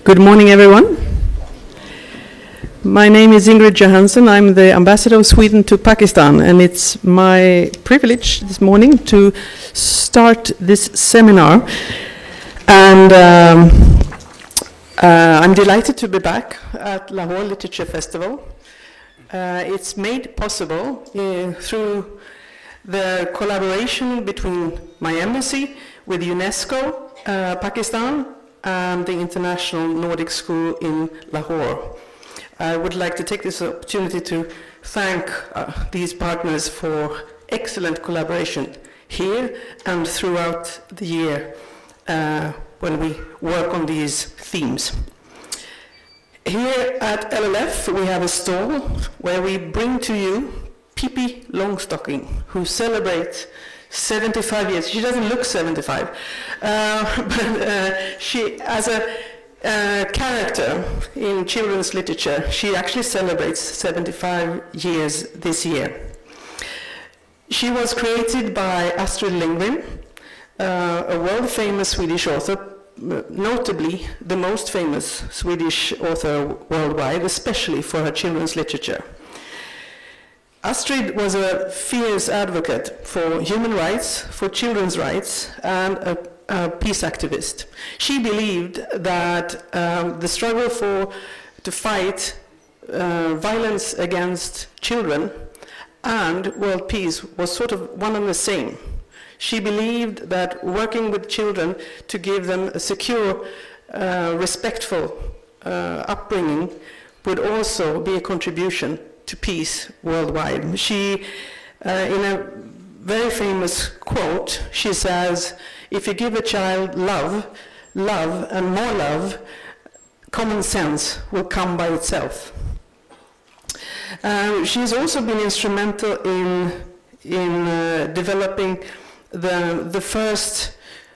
Good morning, everyone. My name is Ingrid Johansson. I'm the ambassador of Sweden to Pakistan, and it's my privilege this morning to start this seminar. And I'm delighted to be back at Lahore Literature Festival. It's made possible through the collaboration between my embassy with UNESCO, Pakistan, and the International Nordic School in Lahore. I would like to take this opportunity to thank these partners for excellent collaboration here and throughout the year when we work on these themes. Here at LLF we have a stall where we bring to you Pippi Longstocking, who celebrates 75 years. She doesn't look 75, but she, as a character in children's literature, she actually celebrates 75 years this year. She was created by Astrid Lindgren, a world-famous Swedish author, notably the most famous Swedish author worldwide, especially for her children's literature. Astrid was a fierce advocate for human rights, for children's rights, and a peace activist. She believed that the struggle to fight violence against children and world peace was sort of one and the same. She believed that working with children to give them a secure, respectful upbringing would also be a contribution to peace worldwide. She, in a very famous quote, she says, "If you give a child love, and more love, common sense will come by itself." She's also been instrumental in developing the first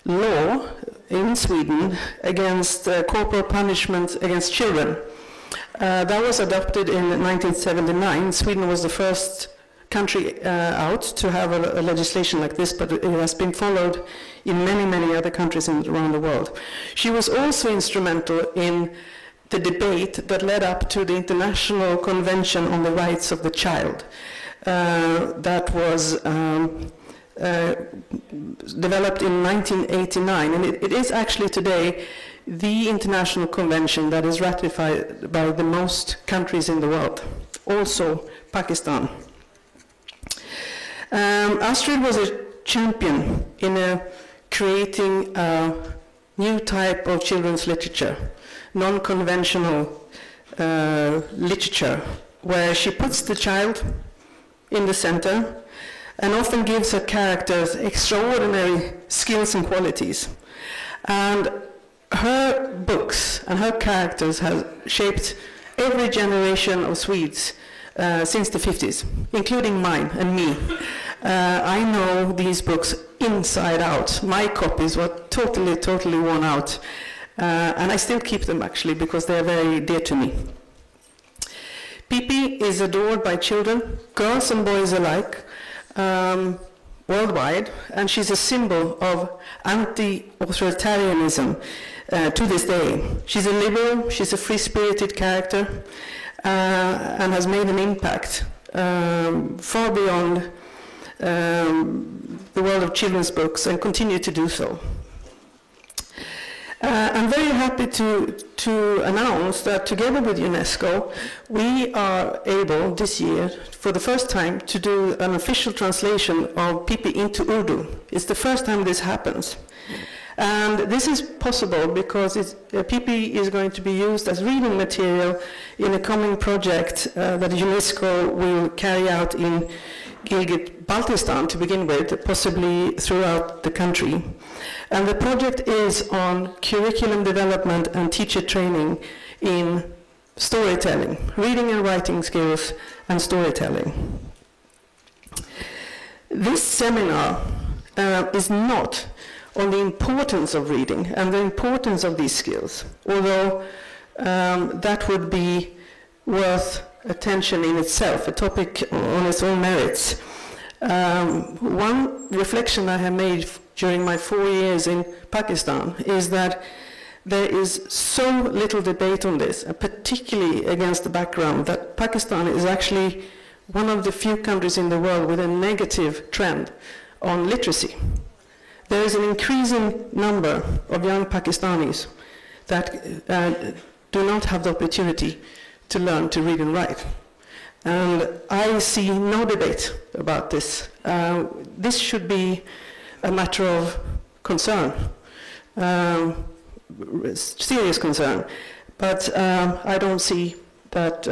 law in Sweden against corporal punishment against children. That was adopted in 1979. Sweden was the first country out to have a legislation like this, but it has been followed in many, many other countries around the world. She was also instrumental in the debate that led up to the International Convention on the Rights of the Child. That was developed in 1989, and it is actually today the international convention that is ratified by the most countries in the world, also Pakistan. Astrid was a champion in creating a new type of children's literature, non-conventional literature, where she puts the child in the center and often gives her characters extraordinary skills and qualities. And her books and her characters have shaped every generation of Swedes since the 50s, including mine and me. I know these books inside out. My copies were totally worn out. And I still keep them actually because they are very dear to me. Pippi is adored by children, girls and boys alike, worldwide, and she's a symbol of anti-authoritarianism to this day. She's a liberal, she's a free-spirited character, and has made an impact far beyond the world of children's books and continue to do so. I'm very happy to announce that together with UNESCO, we are able this year, for the first time, to do an official translation of Pippi into Urdu. It's the first time this happens. And this is possible because Pippi is going to be used as reading material in a coming project that UNESCO will carry out in Gilgit-Baltistan to begin with, possibly throughout the country. And the project is on curriculum development and teacher training in storytelling, reading and writing skills and storytelling. This seminar is not on the importance of reading and the importance of these skills, although that would be worth attention in itself, a topic on its own merits. One reflection I have made during my 4 years in Pakistan is that there is so little debate on this, and particularly against the background that Pakistan is actually one of the few countries in the world with a negative trend on literacy. There is an increasing number of young Pakistanis that do not have the opportunity to learn to read and write. And I see no debate about this. This should be a matter of concern, serious concern. But I don't see that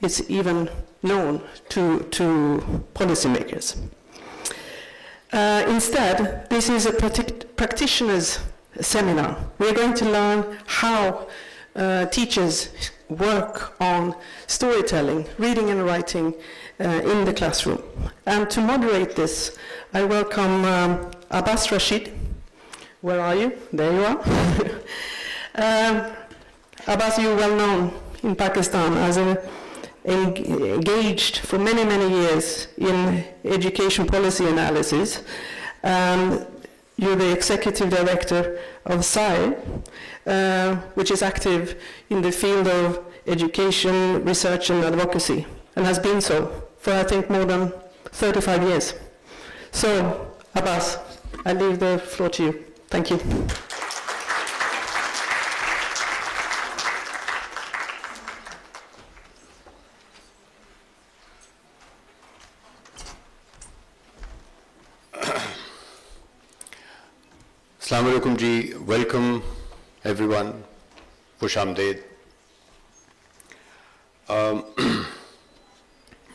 it's even known to policymakers. Instead, this is a practitioners' seminar. We're going to learn how teachers work on storytelling, reading and writing in the classroom. And to moderate this, I welcome Abbas Rashid. Where are you? There you are. Abbas, you're well known in Pakistan as engaged for many, many years in education policy analysis. You're the executive director of SAE, which is active in the field of education, research, and advocacy, and has been so for, I think, more than 35 years. So, Abbas, I leave the floor to you. Thank you. Assalamu alaikum ji, welcome everyone, Khush Amdeed.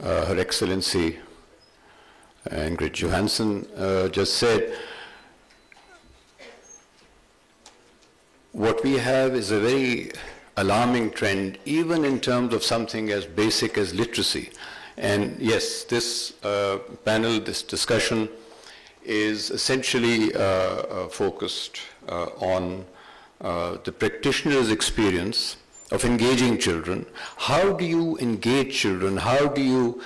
Her Excellency Ingrid Johansson just said, what we have is a very alarming trend, even in terms of something as basic as literacy. And yes, this panel, this discussion is essentially focused on the practitioner's experience of engaging children. How do you engage children? How do you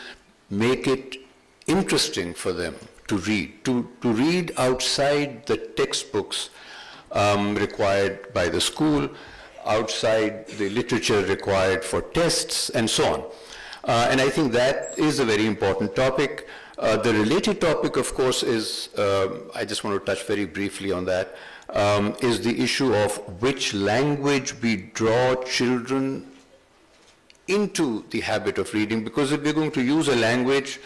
make it interesting for them to read? To read outside the textbooks required by the school, outside the literature required for tests, and so on. And I think that is a very important topic. The related topic, of course, is, I just want to touch very briefly on that, is the issue of which language we draw children into the habit of reading, because if we're going to use a language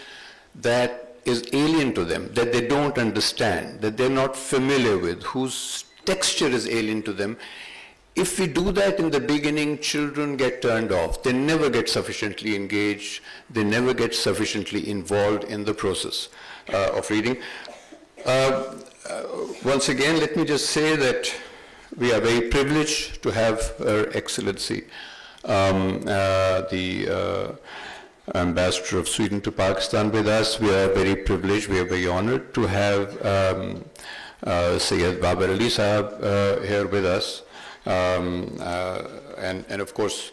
that is alien to them, that they don't understand, that they're not familiar with, whose texture is alien to them, if we do that in the beginning, children get turned off. They never get sufficiently engaged. They never get sufficiently involved in the process of reading. Once again, let me just say that we are very privileged to have Her Excellency, the Ambassador of Sweden to Pakistan with us. We are very privileged, we are very honored to have Syed Babar Ali Sahab here with us. And of course,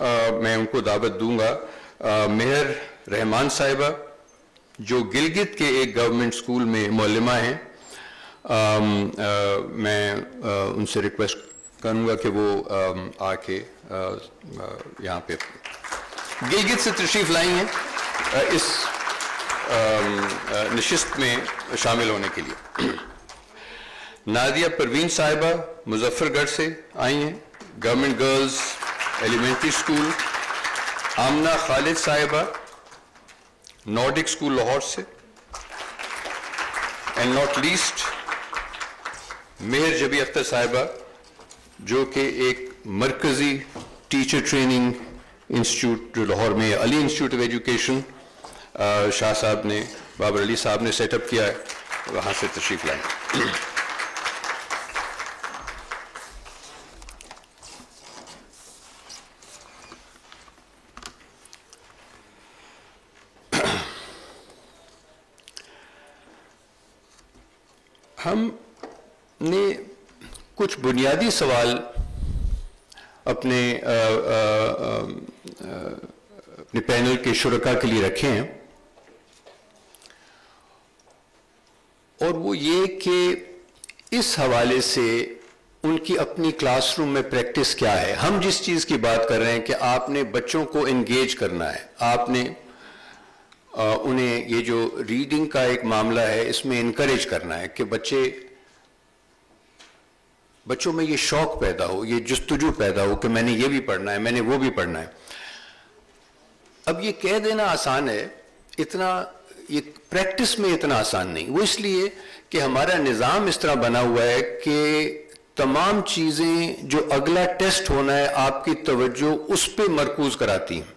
میں ان کو دعوت دوں گا. مہر رحمان صاحبہ جو گلگت کے ایک government school میں معلمہ ہیں, میں ان سے ریکویسٹ کروں گا کہ وہ آ کے یہاں پہ گلگت سے تشریف لائی ہیں اس نشست میں شامل ہونے کے لیے. نادیہ پروین صاحبہ مظفر گڑھ سے آئی ہیں, government girls elementary school. Amna Khalid صاحبہ نارڈک اسکول لاہور سے. اینڈ ناٹ لیسٹ مہر جبی اختر صاحبہ جو کہ ایک مرکزی ٹیچر ٹریننگ انسٹیٹیوٹ جو لاہور میں علی انسٹیٹیوٹ آف ایجوکیشن شاہ صاحب نے, بابر علی صاحب نے سیٹ اپ کیا ہے, وہاں سے تشریف لائیں. ہم نے کچھ بنیادی سوال اپنے پینل کے شرکاء کے لیے رکھے ہیں, اور وہ یہ کہ اس حوالے سے ان کی اپنی کلاس روم میں پریکٹس کیا ہے. ہم جس چیز کی بات کر رہے ہیں کہ آپ نے بچوں کو انگیج کرنا ہے, آپ نے انہیں یہ جو ریڈنگ کا ایک معاملہ ہے اس میں انکریج کرنا ہے کہ بچوں میں یہ شوق پیدا ہو, یہ جستجو پیدا ہو کہ میں نے یہ بھی پڑھنا ہے, میں نے وہ بھی پڑھنا ہے. اب یہ کہہ دینا آسان ہے, اتنا یہ پریکٹس میں اتنا آسان نہیں. وہ اس لیے کہ ہمارا نظام اس طرح بنا ہوا ہے کہ تمام چیزیں جو اگلا ٹیسٹ ہونا ہے آپ کی توجہ اس پہ مرکوز کراتی ہیں.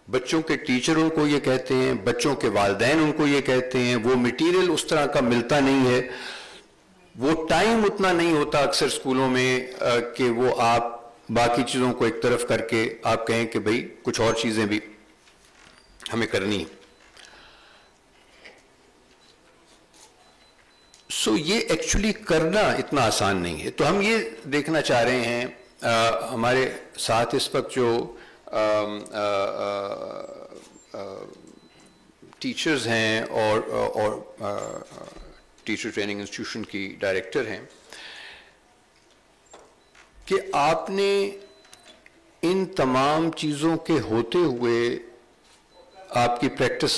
بچوں کے ٹیچر ان کو یہ کہتے ہیں, بچوں کے والدین ان کو یہ کہتے ہیں, وہ میٹیریل اس طرح کا ملتا نہیں ہے, وہ ٹائم اتنا نہیں ہوتا اکثر اسکولوں میں کہ وہ آپ باقی چیزوں کو ایک طرف کر کے آپ کہیں کہ بھئی کچھ اور چیزیں بھی ہمیں کرنی ہیں. سو یہ ایکچولی کرنا اتنا آسان نہیں ہے. تو ہم یہ دیکھنا چاہ رہے ہیں, ہمارے ساتھ اس وقت جو ٹیچرز ہیں اور ٹیچر ٹریننگ انسٹیٹیوشن کی ڈائریکٹر ہیں, کہ آپ نے ان تمام چیزوں کے ہوتے ہوئے آپ کی پریکٹس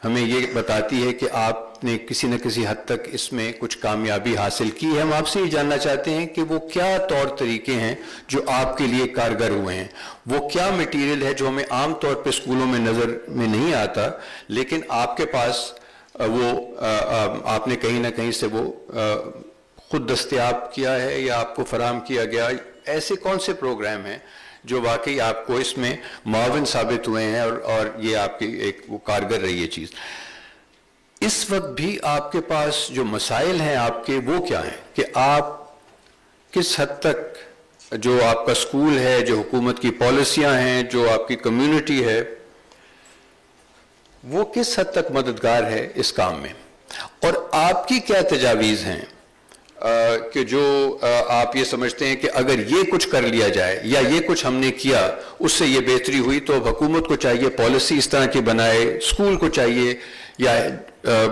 ہمیں یہ بتاتی ہے کہ آپ نے کسی نہ کسی حد تک اس میں کچھ کامیابی حاصل کی ہے. ہم آپ سے یہ جاننا چاہتے ہیں کہ وہ کیا طور طریقے ہیں جو آپ کے لیے کارگر ہوئے ہیں, وہ کیا مٹیریل ہے جو ہمیں عام طور پہ اسکولوں میں نظر میں نہیں آتا لیکن آپ کے پاس وہ آپ نے کہیں نہ کہیں سے وہ خود دستیاب کیا ہے یا آپ کو فراہم کیا گیا. ایسے کون سے پروگرام ہیں جو واقعی آپ کو اس میں معاون ثابت ہوئے ہیں اور یہ آپ کی ایک وہ کارگر رہی ہے چیز. اس وقت بھی آپ کے پاس جو مسائل ہیں آپ کے وہ کیا ہیں کہ آپ کس حد تک جو آپ کا اسکول ہے, جو حکومت کی پالیسیاں ہیں, جو آپ کی کمیونٹی ہے, وہ کس حد تک مددگار ہے اس کام میں, اور آپ کی کیا تجاویز ہیں کہ جو آپ یہ سمجھتے ہیں کہ اگر یہ کچھ کر لیا جائے یا یہ کچھ ہم نے کیا اس سے یہ بہتری ہوئی, تو اب حکومت کو چاہیے پالیسی اس طرح کی بنائے, اسکول کو چاہیے یا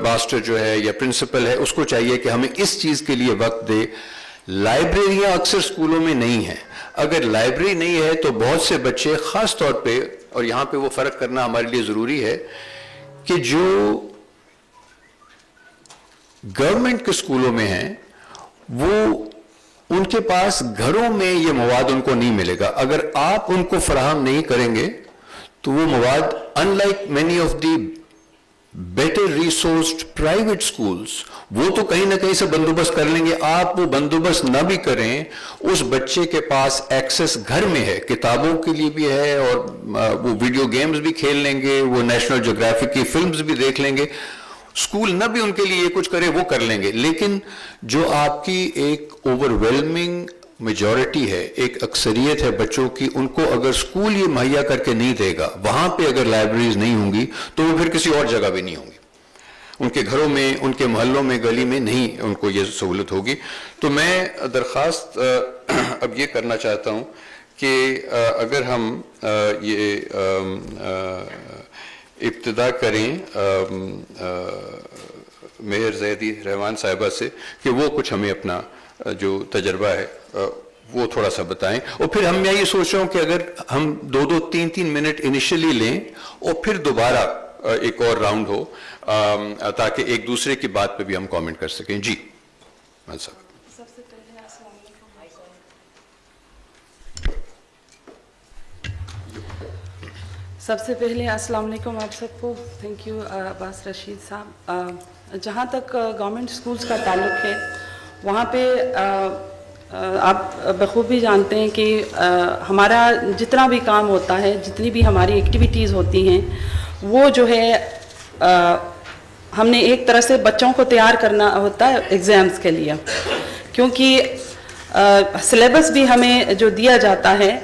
ماسٹر جو ہے یا پرنسپل ہے اس کو چاہیے کہ ہمیں اس چیز کے لیے وقت دے. لائبریریاں اکثر اسکولوں میں نہیں ہیں. اگر لائبریری نہیں ہے تو بہت سے بچے, خاص طور پہ, اور یہاں پہ وہ فرق کرنا ہمارے لیے ضروری ہے, کہ جو گورنمنٹ کے اسکولوں میں ہیں وہ ان کے پاس گھروں میں یہ مواد ان کو نہیں ملے گا. اگر آپ ان کو فراہم نہیں کریں گے تو وہ مواد, unlike many of the better resourced private schools, وہ تو کہیں نہ کہیں سے بندوبست کر لیں گے. آپ وہ بندوبست نہ بھی کریں, اس بچے کے پاس ایکسس گھر میں ہے, کتابوں کے لیے بھی ہے, اور وہ ویڈیو گیمز بھی کھیل لیں گے, وہ نیشنل جیوگرافک کی فلمز بھی دیکھ لیں گے. اسکول نہ بھی ان کے لیے یہ کچھ کرے وہ کر لیں گے, لیکن جو آپ کی ایک اوور ویلمنگ میجورٹی ہے, ایک اکثریت ہے بچوں کی, ان کو اگر اسکول یہ مہیا کر کے نہیں دے گا, وہاں پہ اگر لائبریریز نہیں ہوں گی تو وہ پھر کسی اور جگہ بھی نہیں ہوں گی, ان کے گھروں میں, ان کے محلوں میں, گلی میں نہیں ان کو یہ سہولت ہوگی. تو میں درخواست اب یہ کرنا چاہتا ہوں کہ اگر ہم یہ ابتدا کریں مہر زیدی رحمان صاحبہ سے کہ وہ کچھ ہمیں اپنا جو تجربہ ہے وہ تھوڑا سا بتائیں, اور پھر میں یہ سوچ رہا ہوں کہ اگر ہم 2-3 منٹ انیشلی لیں اور پھر دوبارہ ایک اور راؤنڈ ہو تاکہ ایک دوسرے کی بات پہ بھی ہم کامنٹ کر سکیں. جی صاحب. سب سے پہلے السلام علیکم آپ سب کو. تھینک یو عباس رشید صاحب. جہاں تک گورنمنٹ اسکولس کا تعلق ہے وہاں پہ آپ بخوبی جانتے ہیں کہ ہمارا جتنا بھی کام ہوتا ہے, جتنی بھی ہماری ایکٹیویٹیز ہوتی ہیں, وہ جو ہے ہم نے ایک طرح سے بچوں کو تیار کرنا ہوتا ہے ایگزامس کے لیے, کیونکہ سلیبس بھی ہمیں جو دیا جاتا ہے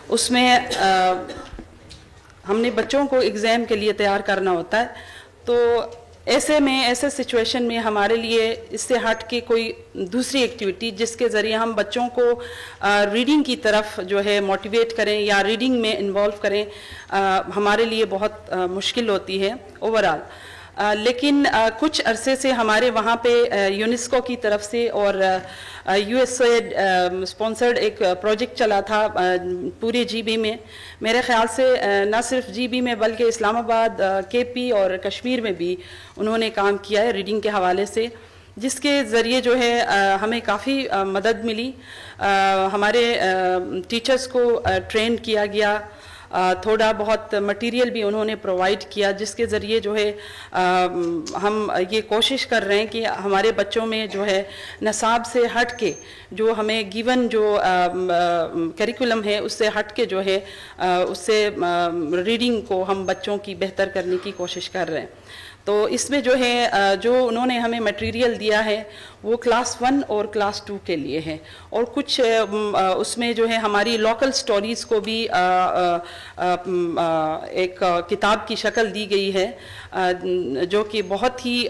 اس میں ہم نے بچوں کو ایگزام کے لیے تیار کرنا ہوتا ہے. تو ایسے سچویشن میں ہمارے لیے اس سے ہٹ کے کوئی دوسری ایکٹیویٹی جس کے ذریعے ہم بچوں کو ریڈنگ کی طرف جو ہے موٹیویٹ کریں یا ریڈنگ میں انوالو کریں, ہمارے لیے بہت مشکل ہوتی ہے اوورآل. لیکن کچھ عرصے سے ہمارے وہاں پہ یونیسکو کی طرف سے اور یو ایس ایڈ اسپانسرڈ ایک پروجیکٹ چلا تھا پورے جی بی میں. میرے خیال سے نہ صرف جی بی میں بلکہ اسلام آباد, کے پی اور کشمیر میں بھی انہوں نے کام کیا ہے ریڈنگ کے حوالے سے, جس کے ذریعے جو ہے ہمیں کافی مدد ملی. ہمارے ٹیچرز کو ٹرین کیا گیا, تھوڑا بہت مٹیریل بھی انہوں نے پرووائڈ کیا, جس کے ذریعے جو ہے ہم یہ کوشش کر رہے ہیں کہ ہمارے بچوں میں جو ہے نصاب سے ہٹ کے جو ہمیں گیون جو کریکولم ہے اس سے ہٹ کے جو ہے اس سے ریڈنگ کو ہم بچوں کی بہتر کرنے کی کوشش کر رہے ہیں. تو اس میں جو ہے جو انہوں نے ہمیں مٹیریل دیا ہے وہ کلاس 1 اور کلاس 2 کے لیے ہے, اور کچھ اس میں جو ہے ہماری لوکل سٹوریز کو بھی ایک کتاب کی شکل دی گئی ہے, جو کہ بہت ہی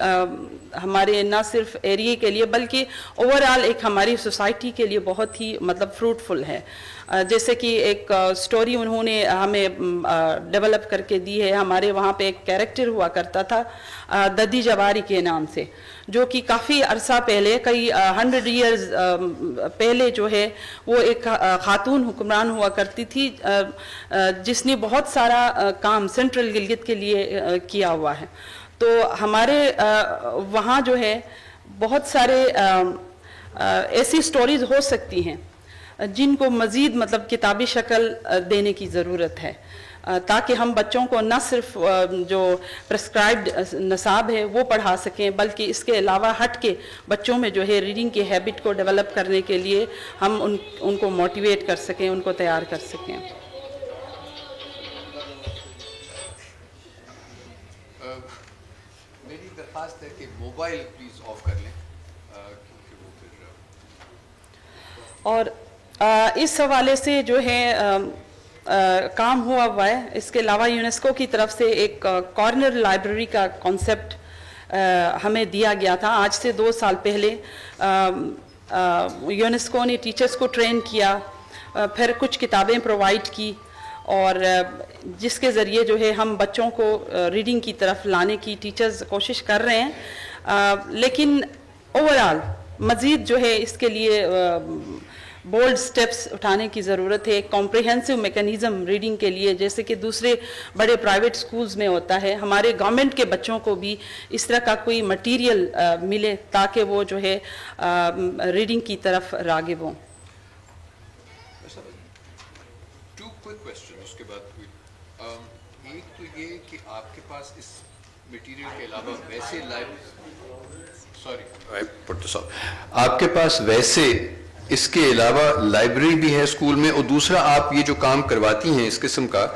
ہمارے نہ صرف ایریے کے لیے بلکہ اوورآل ایک ہماری سوسائٹی کے لیے بہت ہی مطلب فروٹفل ہے. جیسے کہ ایک سٹوری انہوں نے ہمیں ڈیولپ کر کے دی ہے. ہمارے وہاں پہ ایک کیریکٹر ہوا کرتا تھا ددی جواری کے نام سے, جو کہ کافی عرصہ پہلے کئی 100 ایئرز پہلے جو ہے وہ ایک خاتون حکمران ہوا کرتی تھی جس نے بہت سارا کام سینٹرل گلگت کے لیے کیا ہوا ہے. تو ہمارے وہاں جو ہے بہت سارے ایسی سٹوریز ہو سکتی ہیں جن کو مزید مطلب کتابی شکل دینے کی ضرورت ہے, تاکہ ہم بچوں کو نہ صرف جو پرسکرائبڈ نصاب ہے وہ پڑھا سکیں بلکہ اس کے علاوہ ہٹ کے بچوں میں جو ہے ریڈنگ کی ہیبٹ کو ڈیولپ کرنے کے لیے ہم ان کو موٹیویٹ کر سکیں, ان کو تیار کر سکیں. میری درخواست ہے کہ موبائل پلیز آف کر لیں. اور اس حوالے سے جو ہے کام ہوا ہے. اس کے علاوہ یونیسکو کی طرف سے ایک کارنر لائبریری کا کانسیپٹ ہمیں دیا گیا تھا آج سے 2 سال پہلے. یونیسکو نے ٹیچرز کو ٹرین کیا, پھر کچھ کتابیں پرووائڈ کی, اور جس کے ذریعے جو ہے ہم بچوں کو ریڈنگ کی طرف لانے کی ٹیچرز کوشش کر رہے ہیں. لیکن اوورآل مزید جو ہے اس کے لیے بولڈ سٹیپس اٹھانے کی ضرورت ہے. ایک کمپریہنسو میکنزم ریڈنگ کے لیے جیسے کہ دوسرے بڑے پرائیویٹ سکولز میں ہوتا ہے, ہمارے گورنمنٹ کے بچوں کو بھی اس طرح کا کوئی مٹیریل ملے تاکہ وہ جو ہے ریڈنگ کی طرف راغب ہوں. اس کے بعد ایک تو یہ کہ آپ کے پاس اس مٹیریل کے علاوہ ویسے آپ کے پاس ویسے اس کے علاوہ لائبریری بھی ہے اسکول میں, اور دوسرا آپ یہ جو کام کرواتی ہیں اس قسم کا,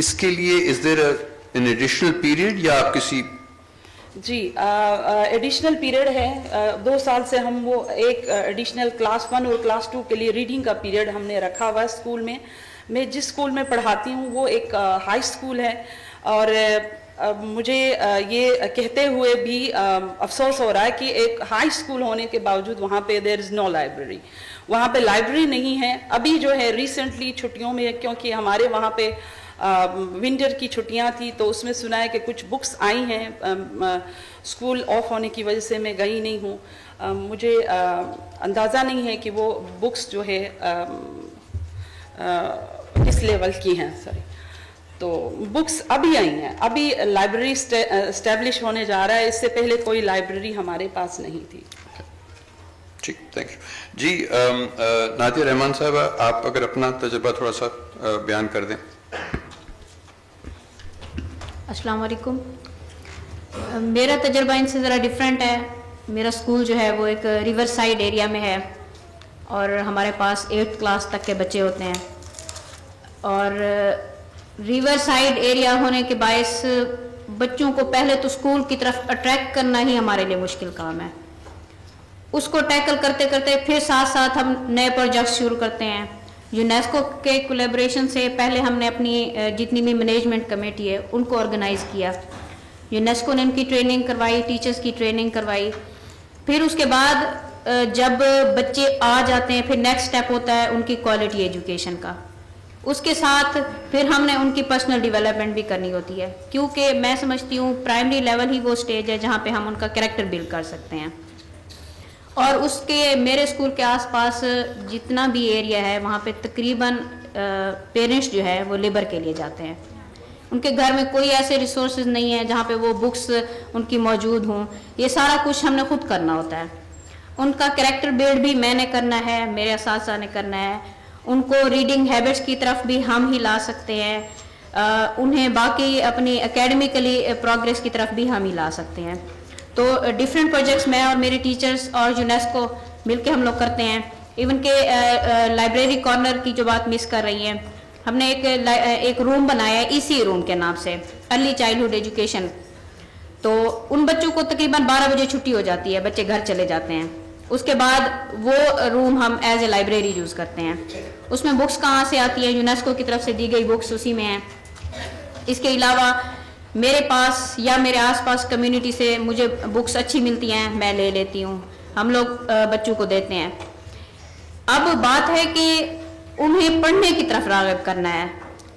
اس کے لیے از دیر این ایڈیشنل پیریڈ یا آپ کسی؟ جی ایڈیشنل پیریڈ ہے. 2 سال سے ہم وہ ایک ایڈیشنل کلاس 1 اور کلاس 2 کے لیے ریڈنگ کا پیریڈ ہم نے رکھا ہوا ہے اسکول میں. میں جس اسکول میں پڑھاتی ہوں وہ ایک ہائی اسکول ہے, اور مجھے یہ کہتے ہوئے بھی افسوس ہو رہا ہے کہ ایک ہائی اسکول ہونے کے باوجود وہاں پہ دیر از نو لائبریری, وہاں پہ لائبریری نہیں ہے. ابھی جو ہے ریسنٹلی چھٹیوں میں, کیونکہ ہمارے وہاں پہ ونٹر کی چھٹیاں تھی, تو اس میں سنا ہے کہ کچھ بکس آئی ہیں. اسکول آف ہونے کی وجہ سے میں گئی نہیں ہوں, مجھے اندازہ نہیں ہے کہ وہ بکس جو ہے کس لیول کی ہیں. سوری, تو بکس ابھی آئی ہیں, ابھی لائبریری اسٹیبلش ہونے جا رہا ہے, اس سے پہلے کوئی لائبریری ہمارے پاس نہیں تھی. ٹھیک, تھینک یو. جی نادیہ رحمان صاحبہ, آپ اگر اپنا تجربہ تھوڑا سا بیان کر دیں. السلام علیکم. میرا تجربہ ان سے ذرا ڈیفرنٹ ہے. میرا اسکول جو ہے وہ ایک ریور سائڈ ایریا میں ہے, اور ہمارے پاس 8th کلاس تک کے بچے ہوتے ہیں, اور ریور سائڈ ایریا ہونے کے باعث بچوں کو پہلے تو اسکول کی طرف اٹریکٹ کرنا ہی ہمارے لیے مشکل کام ہے. اس کو ٹیکل کرتے کرتے پھر ساتھ ساتھ ہم نئے پروجیکٹس شروع کرتے ہیں. یونیسکو کے کولیبریشن سے پہلے ہم نے اپنی جتنی بھی مینجمنٹ کمیٹی ہے ان کو آرگنائز کیا. یونیسکو نے ان کی ٹریننگ کروائی, ٹیچرز کی ٹریننگ کروائی. پھر اس کے بعد جب بچے آ جاتے ہیں, پھر نیکسٹ اسٹیپ ہوتا ہے ان کی کوالٹی ایجوکیشن کا. اس کے ساتھ پھر ہم نے ان کی پرسنل ڈیولپمنٹ بھی کرنی ہوتی ہے, کیونکہ میں سمجھتی ہوں پرائمری لیول ہی وہ اسٹیج ہے جہاں پہ ہم ان کا کریکٹر بلڈ کر سکتے ہیں. اور اس کے میرے اسکول کے آس پاس جتنا بھی ایریا ہے وہاں پہ تقریباً پیرنٹس جو ہے وہ لیبر کے لیے جاتے ہیں. ان کے گھر میں کوئی ایسے ریسورسز نہیں ہیں جہاں پہ وہ بکس ان کی موجود ہوں. یہ سارا کچھ ہم نے خود کرنا ہوتا ہے. ان کا کریکٹر بلڈ بھی میں نے کرنا ہے, میرے اساتذہ نے کرنا ہے. ان کو ریڈنگ ہیبٹس کی طرف بھی ہم ہی لا سکتے ہیں, انہیں باقی اپنی اکیڈمیکلی پروگریس کی طرف بھی ہم ہی لا سکتے ہیں. تو ڈفرینٹ پروجیکٹس میں اور میرے ٹیچرز اور یونیسکو مل کے ہم لوگ کرتے ہیں. ایون کہ لائبریری کارنر کی جو بات مس کر رہی ہیں, ہم نے ایک روم بنایا ہے EC روم کے نام سے, ارلی چائلڈہڈ ایجوکیشن. تو ان بچوں کو تقریباً 12 بجے چھٹی ہو جاتی ہے, بچے گھر چلے جاتے ہیں. اس کے بعد وہ روم ہم ایز اے لائبریری یوز کرتے ہیں. اس میں بکس کہاں سے آتی ہے, یونیسکو کی طرف سے دی گئی بکس اسی میں ہیں. اس کے علاوہ میرے پاس یا میرے آس پاس کمیونٹی سے مجھے بکس اچھی ملتی ہیں, میں لے لیتی ہوں, ہم لوگ بچوں کو دیتے ہیں. اب بات ہے کہ انہیں پڑھنے کی طرف راغب کرنا ہے.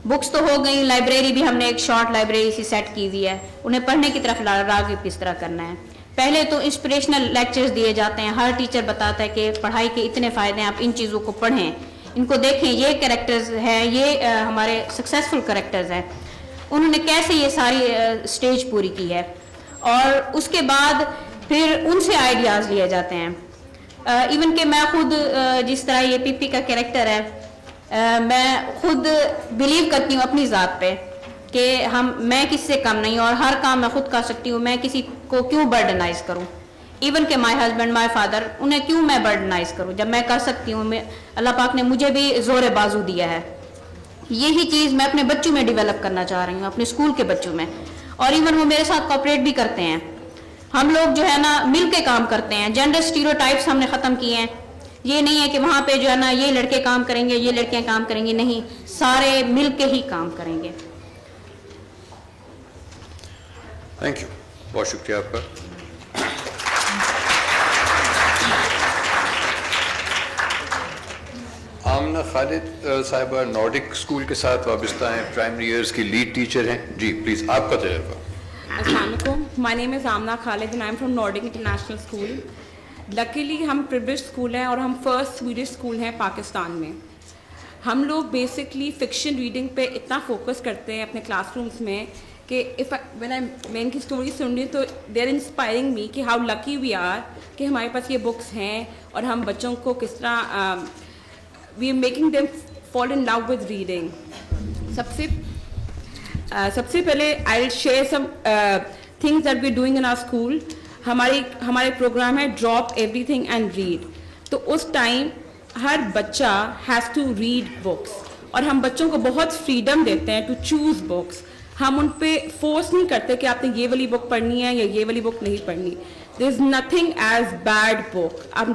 بکس تو ہو گئی, لائبریری بھی ہم نے ایک شارٹ لائبریری سی سیٹ کی ہوئی ہے. انہیں پڑھنے کی طرف راغب کس طرح کرنا ہے. پہلے تو انسپریشنل لیکچرز دیے جاتے ہیں, ہر ٹیچر بتاتا ہے کہ پڑھائی کے اتنے فائدے ہیں, آپ ان چیزوں کو پڑھیں, ان کو دیکھیں, یہ کریکٹرز ہیں, یہ ہمارے سکسیزفل کریکٹرز ہیں, انہوں نے کیسے یہ ساری سٹیج پوری کی ہے. اور اس کے بعد پھر ان سے آئیڈیاز لیے جاتے ہیں. ایون کہ میں خود جس طرح یہ پی کا کریکٹر ہے, میں خود بلیو کرتی ہوں اپنی ذات پہ کہ میں کسی سے کم نہیں ہوں, اور ہر کام میں خود کر سکتی ہوں. میں کسی کو کیوں برڈنائز کروں, ایون کہ مائی ہسبینڈ, مائی فادر, انہیں کیوں میں برڈنائز کروں جب میں کر سکتی ہوں. اللہ پاک نے مجھے بھی زور بازو دیا ہے. یہی چیز میں اپنے بچوں میں ڈیولپ کرنا چاہ رہی ہوں, اپنے اسکول کے بچوں میں. اور ایون وہ میرے ساتھ کوآپریٹ بھی کرتے ہیں. ہم لوگ جو ہے نا مل کے کام کرتے ہیں. جینڈر اسٹیریوٹائپس ہم نے ختم کیے ہیں. یہ نہیں ہے کہ وہاں پہ جو ہے نا یہ لڑکے کام کریں گے, یہ لڑکیاں کام کریں گی, نہیں, سارے مل کے ہی کام کریں گے. تھینک یو, بہت شکریہ آپ کا. آمنہ خالد صاحبہ نارڈک اسکول کے ساتھ وابستہ ہیں, پرائمری ایئرس کی لیڈ ٹیچر ہیں. جی پلیز آپ کا تجربہ. السلام علیکم, my name is Amna Khalid and I am from Nordic international school. Luckily ہم پریویلیج اسکول ہیں اور ہم فرسٹ سویڈش اسکول ہیں پاکستان میں. ہم لوگ بیسکلی فکشن ریڈنگ پہ اتنا فوکس کرتے ہیں اپنے کلاس رومس میں کہ میں ان کی اسٹوری سن رہی ہوں تو دے آر انسپائرنگ می کہ ہاؤ لکی وی آر کہ ہمارے پاس یہ بکس ہیں, اور ہم بچوں کو کس طرح we are making them fall in love with reading. سب سے پہلے I will share some things that we are doing in our school. ہمارے پروگرام ہے drop everything and read. تو اس ٹائم ہر بچہ ہیز ٹو ریڈ بکس, اور ہم بچوں کو بہت فریڈم دیتے ہیں ٹو چوز بکس. ہم ان پہ فورس نہیں کرتے کہ آپ نے یہ والی بک پڑھنی ہے یا یہ والی بک نہیں پڑھنی. دیر از نتھنگ ایز بیڈ بک. اب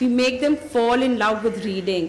We make them fall in love with reading.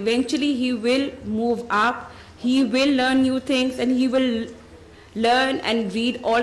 eventually he will move up, he will learn new things and he will learn and read all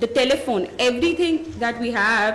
The telephone, everything that we have,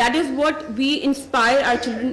That is what we inspire our children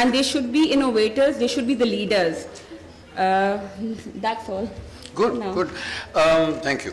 and they should be innovators, they should be the leaders. That's all. Good, good. Thank you.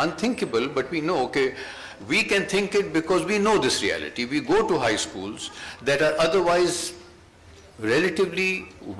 unthinkable, but we know, okay, we can think it because we know this reality. We go to high schools that are otherwise relatively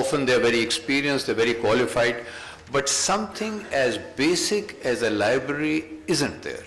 Often they are very experienced, they are very qualified, but something as basic as a library isn't there.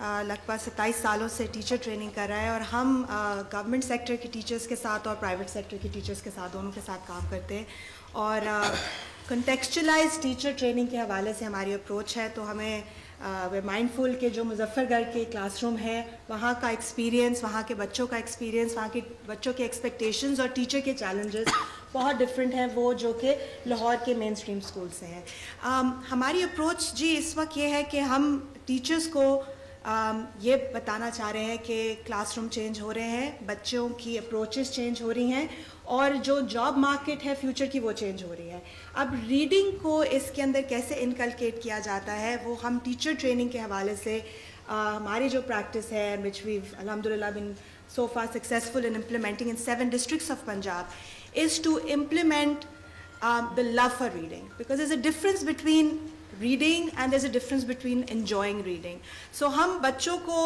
لگ بھگ 27 سالوں سے teacher training کر رہا ہے, اور ہم government sector کے ٹیچرز کے ساتھ اور پرائیویٹ سیکٹر کے ٹیچرز کے ساتھ دونوں کے ساتھ کام کرتے ہیں. اور کنٹیکسچلائز ٹیچر ٹریننگ کے حوالے سے ہماری اپروچ ہے. تو ہمیں مائنڈ فل کے جو مظفر گڑھ کے کلاس روم ہے وہاں کا ایکسپیرینس, وہاں کے بچوں کا ایکسپیرینس, وہاں کے بچوں کے ایکسپیکٹیشنز اور ٹیچر کے چیلنجز بہت ڈفرینٹ ہیں وہ جو کہ لاہور کے مین اسٹریم اسکول سے ہیں. ہماری اپروچ جی اس وقت یہ ہے کہ ہم ٹیچرز کو یہ بتانا چاہ رہے ہیں کہ کلاس روم چینج ہو رہے ہیں, بچوں کی اپروچز چینج ہو رہی ہیں, اور جو جاب مارکیٹ ہے فیوچر کی وہ چینج ہو رہی ہے. اب ریڈنگ کو اس کے اندر کیسے انکلکیٹ کیا جاتا ہے وہ ہم ٹیچر ٹریننگ کے حوالے سے ہماری جو پریکٹس ہے وچ وی الحمد للہ بن so far successful in implementing in 7 districts of Punjab, is to implement the love for reading, because there's a difference between reading and there's a difference between enjoying reading. So ہم بچوں کو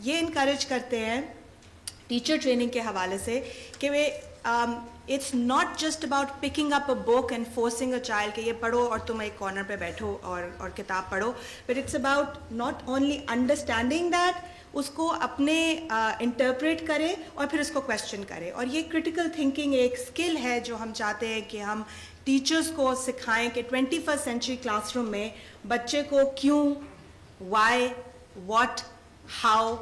یہ encourage کرتے ہیں teacher training کے حوالے سے کہ it's not just about picking up a book and forcing a child کہ یہ پڑھو اور تم ایک کارنر پہ بیٹھو اور کتاب پڑھو, but it's about not only understanding that, اس کو اپنے انٹرپریٹ کرے اور پھر اس کو کویسچن کرے. اور یہ کرٹیکل تھنکنگ ایک اسکل ہے جو ہم چاہتے ہیں کہ ہم ٹیچرز کو سکھائیں کہ 21st سینچری کلاس روم میں بچے کو کیوں, وائی, واٹ, ہاؤ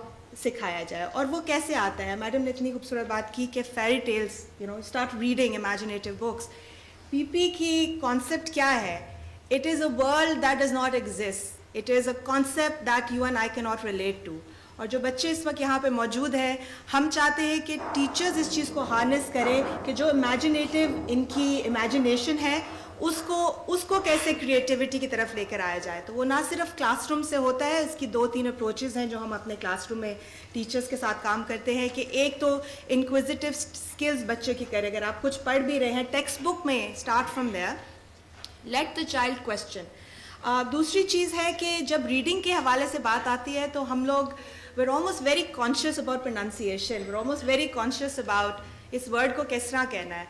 سکھایا جائے. اور وہ کیسے آتا ہے؟ میڈم نے اتنی خوبصورت بات کی کہ fairy tales, start reading imaginative books. Pippi کی کانسیپٹ کیا ہے؟ It is a world that does not exist, it is a concept that you and I can not relate to. اور جو بچے اس وقت یہاں پہ موجود ہیں, ہم چاہتے ہیں کہ ٹیچرز اس چیز کو ہارنس کریں کہ جو امیجنیٹیو ان کی امیجنیشن ہے اس کو کیسے کریٹیوٹی کی طرف لے کر آیا جائے. تو وہ نہ صرف کلاس روم سے ہوتا ہے, اس کی 2-3 اپروچز ہیں جو ہم اپنے کلاس روم میں ٹیچرز کے ساتھ کام کرتے ہیں. کہ ایک تو انکویزیٹیو اسکلز بچے کی کرے, اگر آپ کچھ پڑھ بھی رہے ہیں ٹیکسٹ بک میں, start from there, let the child question. دوسری چیز ہے کہ جب ریڈنگ کے حوالے سے بات آتی ہے تو ہم لوگ we're almost very conscious about pronunciation, we're almost very conscious about اس ورڈ کو کس طرح کہنا ہے.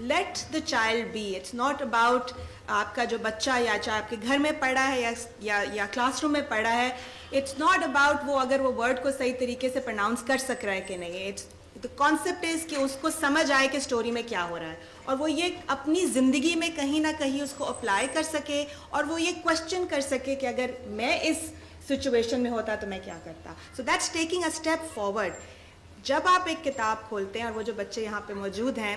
Let the child be, it's not about آپ کا جو بچہ یا چاہے آپ کے گھر میں پڑھا ہے یا کلاس روم میں پڑھا ہے, اٹس ناٹ اباؤٹ وہ اگر وہ ورڈ کو صحیح طریقے سے پروناؤنس کر سک رہا ہے کہ نہیں. اٹس دا کانسیپٹ از کہ اس کو سمجھ آئے کہ اسٹوری میں کیا ہو رہا ہے, اور وہ یہ اپنی زندگی میں کہیں نہ کہیں اس کو اپلائی کر سکے, اور وہ یہ کویسچن کر سکے کہ اگر میں اس سچویشن میں ہوتا تو میں کیا کرتا. So that's taking a step forward. جب آپ ایک کتاب کھولتے ہیں, اور وہ جو بچے یہاں پہ موجود ہیں,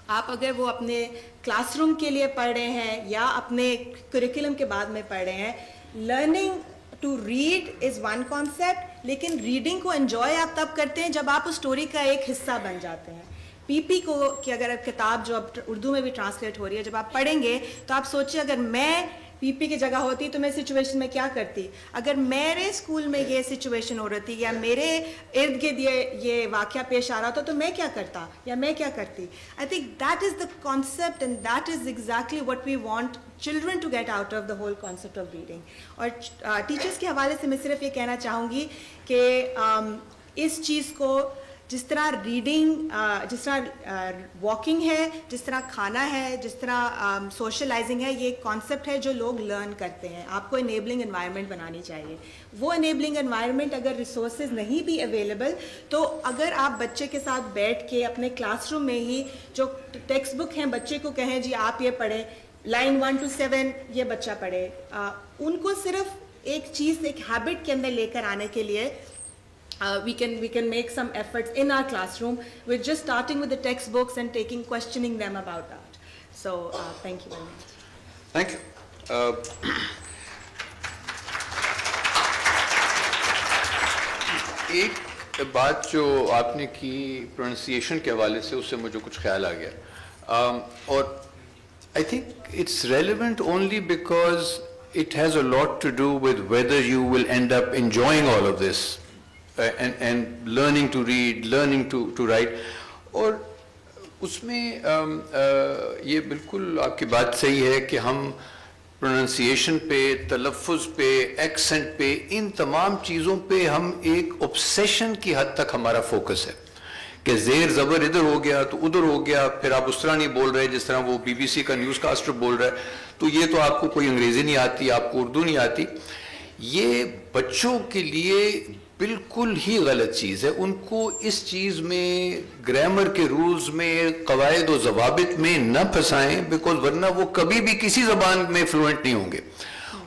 آپ اگر وہ اپنے کلاس روم کے لیے پڑھ رہے ہیں یا اپنے کریکولم کے بعد میں پڑھ رہے ہیں, learning to read is one concept, لیکن ریڈنگ کو انجوائے آپ تب کرتے ہیں جب آپ اس اسٹوری کا ایک حصہ بن جاتے ہیں. پی پی کو کہ اگر آپ کتاب جو اب اردو میں بھی ٹرانسلیٹ ہو رہی ہے, جب آپ پڑھیں گے تو آپ سوچیں اگر میں پی پی کی جگہ ہوتی تو میں سچویشن میں کیا کرتی, اگر میرے اسکول میں یہ سچویشن ہو رہی تھی یا میرے ارد گرد یہ واقعہ پیش آ رہا تھا تو میں کیا کرتا یا میں کیا کرتی. I think that is the concept and that is exactly what we want children to get out of the whole concept of reading. اور ٹیچرس کے حوالے سے میں صرف یہ کہنا چاہوں گی کہ اس چیز کو جس طرح ریڈنگ, جس طرح واکنگ ہے, جس طرح کھانا ہے, جس طرح سوشلائزنگ ہے, یہ ایک کانسیپٹ ہے جو لوگ لرن کرتے ہیں. آپ کو انیبلنگ انوائرمنٹ بنانی چاہیے. وہ انیبلنگ انوائرمنٹ اگر ریسورسز نہیں بھی اویلیبل, تو اگر آپ بچے کے ساتھ بیٹھ کے اپنے کلاس روم میں ہی جو ٹیکسٹ بک ہیں بچے کو کہیں جی آپ یہ پڑھیں, لائن 1 to 7 یہ بچہ پڑھے, ان کو صرف ایک چیز, ایک ہیبٹ کے اندر لے کر آنے کے لیے we can make some efforts in our classroom with just starting with the textbooks and questioning them about that. So thank you very much. Thank you. ایک بات جو آپ نے کی پروننسیشن کے حوالے سے, اس سے مجھے کچھ خیال آ گیا, اور I think it's relevant only because it has a lot to do with whether you will end up enjoying all of this. And learning to read, learning to write. اور اس میں یہ بالکل آپ کی بات صحیح ہے کہ ہم پروننسیشن پہ, تلفظ پہ, ایکسنٹ پہ, ان تمام چیزوں پہ ہم ایک obsession کی حد تک ہمارا فوکس ہے کہ زیر زبر ادھر ہو گیا تو ادھر ہو گیا, پھر آپ اس طرح نہیں بول رہے جس طرح وہ BBC کا نیوز کاسٹر بول رہا ہے, تو یہ تو آپ کو کوئی انگریزی نہیں آتی, آپ کو اردو نہیں آتی. یہ بچوں کے لیے بالکل ہی غلط چیز ہے. ان کو اس چیز میں گرامر کے رولز میں قواعد و ضوابط میں نہ پھنسائیں, بیکاز ورنہ وہ کبھی بھی کسی زبان میں فلوئنٹ نہیں ہوں گے.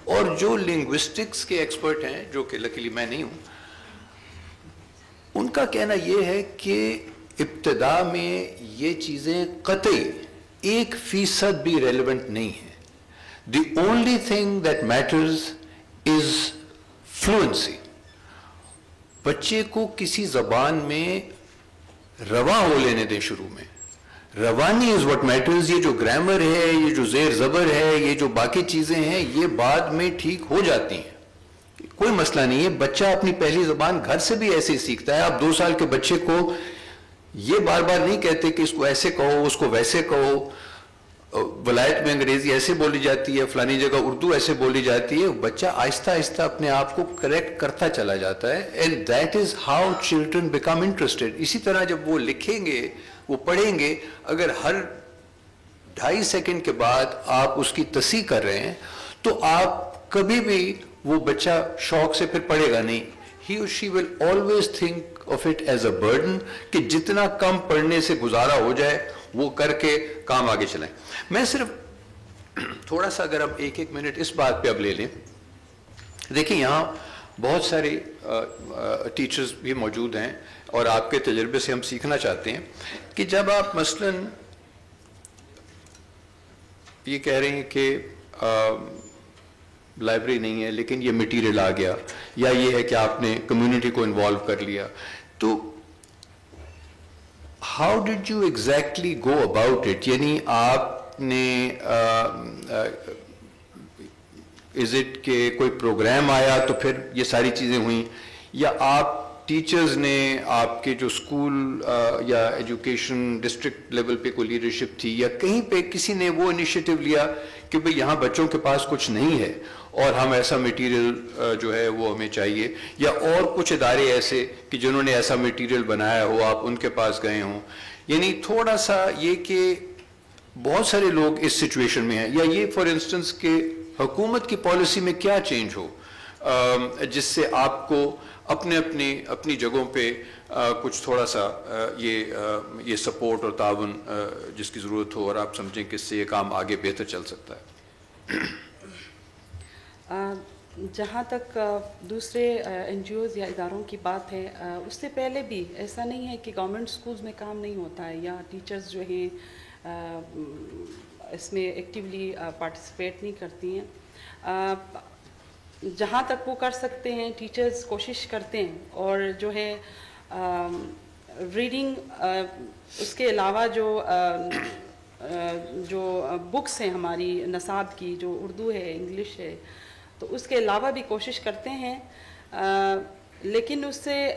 اور جو لنگوسٹکس کے ایکسپرٹ ہیں, جو کہ لکیلی میں نہیں ہوں, ان کا کہنا یہ ہے کہ ابتدا میں یہ چیزیں قطعی 1% بھی ریلیونٹ نہیں ہیں. The only thing that matters is fluency. بچے کو کسی زبان میں رواں ہو لینے دیں. شروع میں روانی از واٹ میٹرز. یہ جو گرامر ہے, یہ جو زیر زبر ہے, یہ جو باقی چیزیں ہیں, یہ بعد میں ٹھیک ہو جاتی ہیں, کوئی مسئلہ نہیں ہے. بچہ اپنی پہلی زبان گھر سے بھی ایسے ہی سیکھتا ہے. آپ 2 سال کے بچے کو یہ بار بار نہیں کہتے کہ اس کو ایسے کہو, اس کو ویسے کہو. ولایت میں انگریزی ایسے بولی جاتی ہے, فلانی جگہ اردو ایسے بولی جاتی ہے. بچہ آہستہ آہستہ اپنے آپ کو کریکٹ کرتا چلا جاتا ہے. And that is how children become interested. اسی طرح جب وہ لکھیں گے, وہ پڑھیں گے, اگر ہر 2.5 سیکنڈ کے بعد آپ اس کی تصحیح کر رہے ہیں تو آپ کبھی بھی وہ بچہ شوق سے پھر پڑھے گا نہیں. He or she will always think of it as a burden, کہ جتنا کم پڑھنے سے گزارا ہو جائے وہ کر کے کام آگے چلائیں. میں صرف تھوڑا سا اگر اب 1 منٹ اس بات پہ اب لے لیں. دیکھیں یہاں بہت سارے ٹیچرز بھی موجود ہیں اور آپ کے تجربے سے ہم سیکھنا چاہتے ہیں کہ جب آپ مثلاً یہ کہہ رہے ہیں کہ لائبریری نہیں ہے لیکن یہ مٹیریل آ گیا, یا یہ ہے کہ آپ نے کمیونٹی کو انوالو کر لیا, تو how did you exactly go about it? یعنی آپ نے از اٹ کہ کوئی پروگرام آیا تو پھر یہ ساری چیزیں ہوئیں, یا آپ ٹیچرز نے, آپ کے جو اسکول یا ایجوکیشن ڈسٹرکٹ لیول پہ کوئی لیڈرشپ تھی, یا کہیں پہ کسی نے وہ انیشیٹو لیا کہ بھئی یہاں بچوں کے پاس کچھ نہیں ہے اور ہم ایسا میٹیریل جو ہے وہ ہمیں چاہیے, یا اور کچھ ادارے ایسے کہ جنہوں نے ایسا میٹیریل بنایا ہو, آپ ان کے پاس گئے ہوں. یعنی تھوڑا سا یہ کہ بہت سارے لوگ اس سچویشن میں ہیں, یا یہ فار انسٹنس کہ حکومت کی پالیسی میں کیا چینج ہو جس سے آپ کو اپنی جگہوں پہ کچھ تھوڑا سا یہ سپورٹ اور تعاون جس کی ضرورت ہو, اور آپ سمجھیں کہ اس سے یہ کام آگے بہتر چل سکتا ہے. جہاں تک دوسرے این جی اوز یا اداروں کی بات ہے, اس سے پہلے بھی ایسا نہیں ہے کہ گورنمنٹ اسکولز میں کام نہیں ہوتا ہے, یا ٹیچرز جو ہیں اس میں ایکٹیولی پارٹیسپیٹ نہیں کرتی ہیں. جہاں تک وہ کر سکتے ہیں ٹیچرز کوشش کرتے ہیں, اور جو ہے ریڈنگ, اس کے علاوہ جو بکس ہیں ہماری نصاب کی, جو اردو ہے, انگلش ہے, تو اس کے علاوہ بھی کوشش کرتے ہیں. لیکن اس سے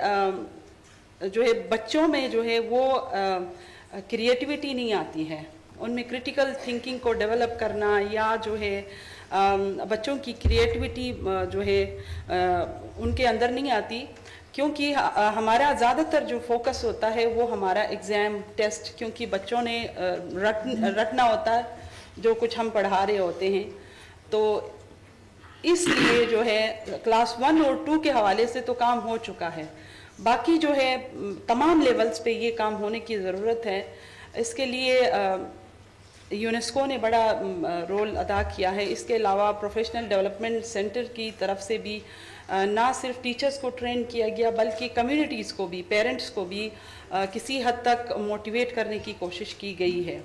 جو ہے بچوں میں جو ہے وہ کریٹیوٹی نہیں آتی ہے, ان میں کرٹیکل تھنکنگ کو ڈیولپ کرنا, یا جو ہے بچوں کی کریٹیوٹی جو ہے ان کے اندر نہیں آتی, کیونکہ ہمارا زیادہ تر جو فوکس ہوتا ہے وہ ہمارا ایگزام ٹیسٹ, کیونکہ بچوں نے رٹنا ہوتا ہے جو کچھ ہم پڑھا رہے ہوتے ہیں. تو اس لیے جو ہے کلاس 1 اور 2 کے حوالے سے تو کام ہو چکا ہے, باقی جو ہے تمام لیولز پہ یہ کام ہونے کی ضرورت ہے. اس کے لیے یونیسکو نے بڑا رول ادا کیا ہے. اس کے علاوہ پروفیشنل ڈیولپمنٹ سینٹر کی طرف سے بھی نہ صرف ٹیچرز کو ٹرین کیا گیا بلکہ کمیونٹیز کو بھی, پیرنٹس کو بھی کسی حد تک موٹیویٹ کرنے کی کوشش کی گئی ہے,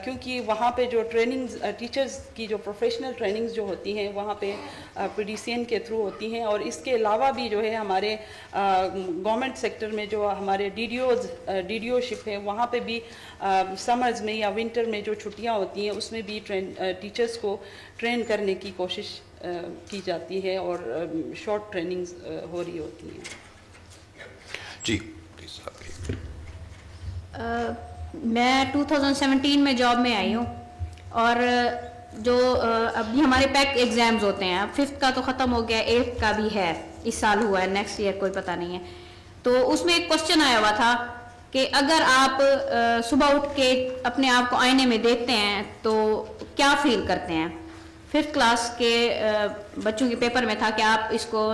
کیونکہ وہاں پہ جو ٹریننگز ٹیچرز کی جو پروفیشنل ٹریننگز جو ہوتی ہیں وہاں پہ پی ڈی سی این کے تھرو ہوتی ہیں. اور اس کے علاوہ بھی جو ہے ہمارے گورنمنٹ سیکٹر میں جو ہمارے ڈی ڈی او شپ ہے, وہاں پہ بھی سمرز میں یا ونٹر میں جو چھٹیاں ہوتی ہیں اس میں بھی ٹیچرز کو ٹرین کرنے کی کوشش کی جاتی ہے, اور شارٹ ٹریننگز ہو رہی ہوتی ہیں. جی میں 2017 میں جاب میں آئی ہوں, اور جو ابھی ہمارے پیک ایگزامز ہوتے ہیں, اب 5th کا تو ختم ہو گیا, 8th کا بھی ہے, اس سال ہوا ہے, نیکسٹ ایئر کوئی پتہ نہیں ہے. تو اس میں ایک کوشچن آیا ہوا تھا کہ اگر آپ صبح اٹھ کے اپنے آپ کو آئینے میں دیکھتے ہیں تو کیا فیل کرتے ہیں. 5th کلاس کے بچوں کے پیپر میں تھا کہ آپ اس کو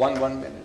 1 minute.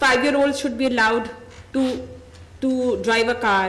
5-year-olds should be allowed to drive a car.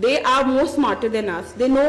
they are more smarter than us. They know,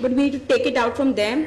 but we need to take it out from them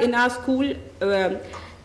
in our school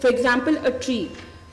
For example, a tree.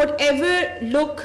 whatever look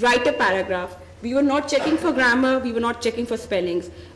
write a paragraph. We were not checking for grammar, we were not checking for spellings.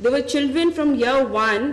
there were children from year 1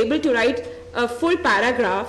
able to write a full paragraph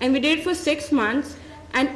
And we did it for 6 months and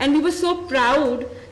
And we were so proud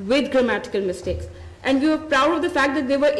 with grammatical mistakes. And we were proud of the fact that they were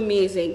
amazing.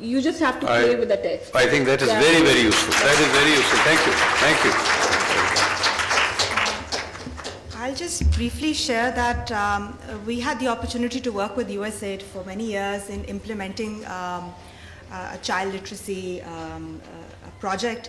you just have to play with the text. I think that is very, very useful. That is very useful. Thank you. Thank you. I'll just briefly share that we had the opportunity to work with USAID for many years in implementing a child literacy project.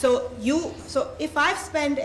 So if I've spent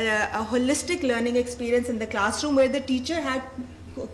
a holistic learning experience in the classroom where the teacher had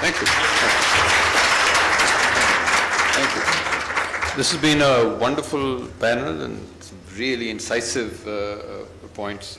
Thank you. Thank you. This has been a wonderful panel and really incisive points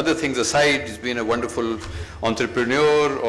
Other things aside, he's been a wonderful entrepreneur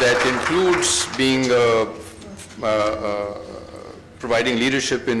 that includes being providing leadership in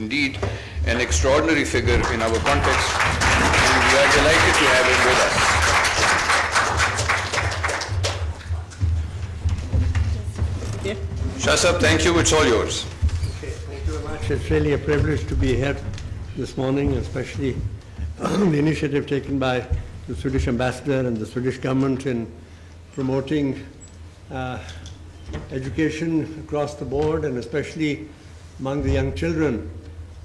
indeed an extraordinary figure in our context and we are delighted to have him with us. Shah Sahab, thank you. It's all yours. Okay, thank you very much. It's really a privilege to be here this morning, especially the initiative taken by the Swedish ambassador and the Swedish government in promoting education across the board, and especially among the young children.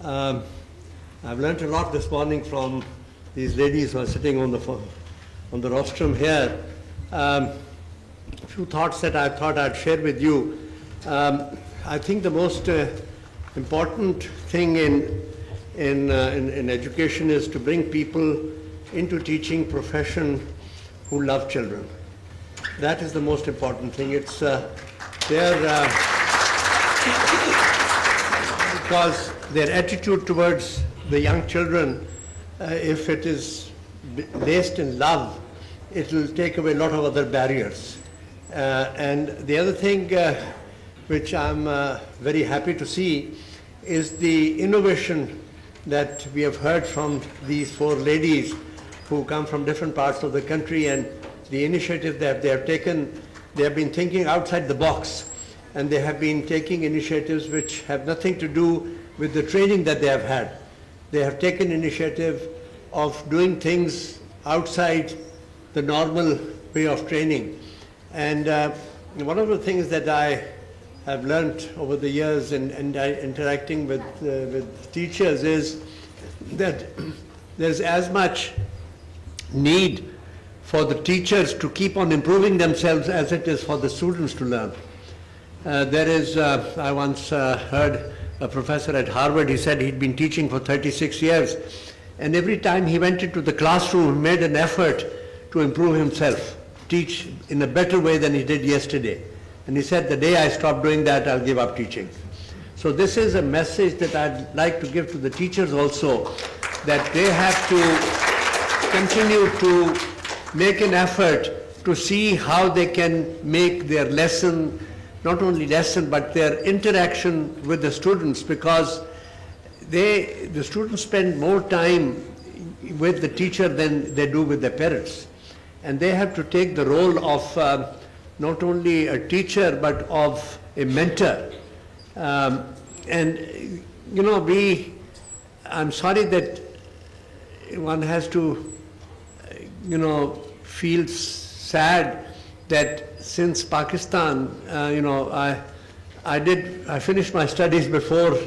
I've learnt a lot this morning from these ladies who are sitting on the rostrum here. A few thoughts that I thought I'd share with you. I think the most important thing in education is to bring people into teaching profession who love children. That is the most important thing. It's because their attitude towards the young children, if it is based in love, it will take away a lot of other barriers. And the other thing which I'm very happy to see is the innovation that we have heard from these 4 ladies who come from different parts of the country, and the initiative that they have taken. They have been thinking outside the box, and they have been taking initiatives which have nothing to do with the training that they have had. They have taken initiative of doing things outside the normal way of training. And one of the things that I have learned over the years in interacting with teachers is that there's as much need for the teachers to keep on improving themselves as it is for the students to learn. I once heard a professor at Harvard, he said he'd been teaching for 36 years, and every time he went into the classroom, he made an effort to improve himself, teach in a better way than he did yesterday. And he said, the day I stop doing that, I'll give up teaching. So this is a message that I'd like to give to the teachers also, that they have to continue to make an effort to see how they can make their lesson, not only lesson, but their interaction with the students, because the students spend more time with the teacher than they do with their parents. And they have to take the role of not only a teacher, but of a mentor. And, you know, I'm sorry that one has to, you know, feel sad that since Pakistan, you know, I finished my studies before,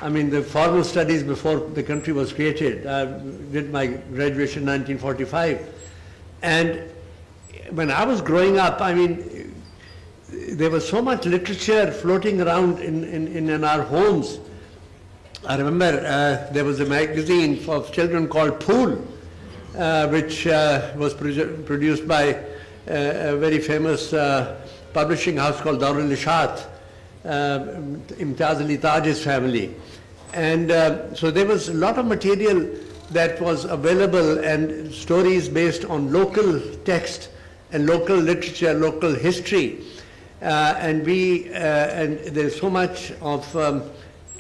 I mean the formal studies before the country was created. I did my graduation in 1945. And when I was growing up, I mean, there was so much literature floating around in our homes. I remember there was a magazine of children called Phool, which was produced by a very famous publishing house called Darul-Ishaat, Imtiaz Ali Taj's family. And so there was a lot of material that was available, and stories based on local text and local literature, local history. And there's so much of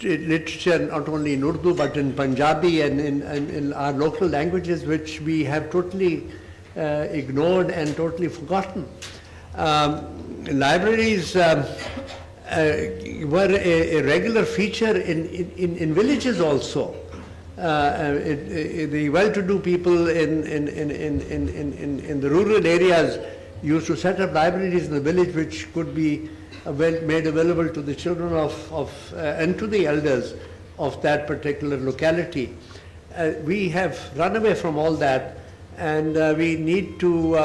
literature, not only in Urdu, but in Punjabi and in our local languages, which we have totally ignored and totally forgotten. Libraries were a regular feature in villages also. The well-to-do people in the rural areas used to set up libraries in the village, which could be made available to the children and to the elders of that particular locality. We have run away from all that, and we need to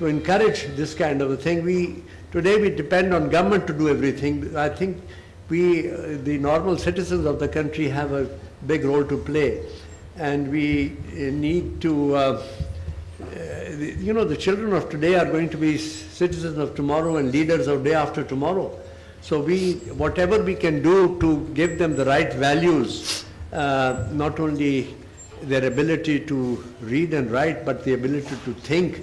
encourage this kind of a thing. Today we depend on government to do everything. I think the normal citizens of the country have a big role to play, and we need to, you know, the children of today are going to be citizens of tomorrow and leaders of day after tomorrow. So whatever we can do to give them the right values, not only their ability to read and write, but the ability to think,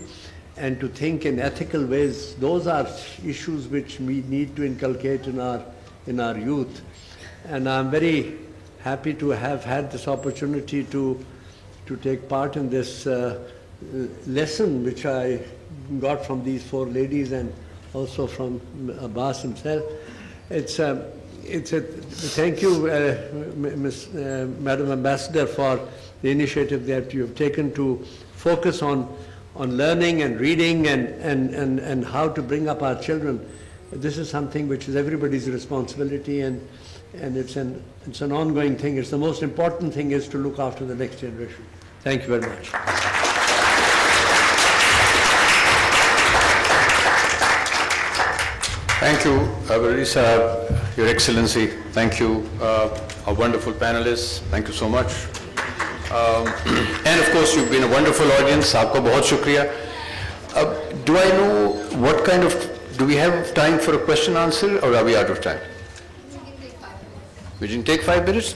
and to think in ethical ways, those are issues which we need to inculcate in our youth. And I'm very happy to have had this opportunity to take part in this lesson which I got from these 4 ladies and also from Abbas himself. It's a thank you, Madam Ambassador, for the initiative that you have taken to focus on learning and reading and how to bring up our children. This is something which is everybody's responsibility, and it's an ongoing thing. It's the most important thing is to look after the next generation. Thank you very much. Thank you, Barali Sahab, Your Excellency. Thank you, our wonderful panelists. Thank you so much. And of course, you've been a wonderful audience. Aapka bahut shukriya. Do I know what kind of, do we have time for a question answer, or are we out of time? We can take 5 minutes.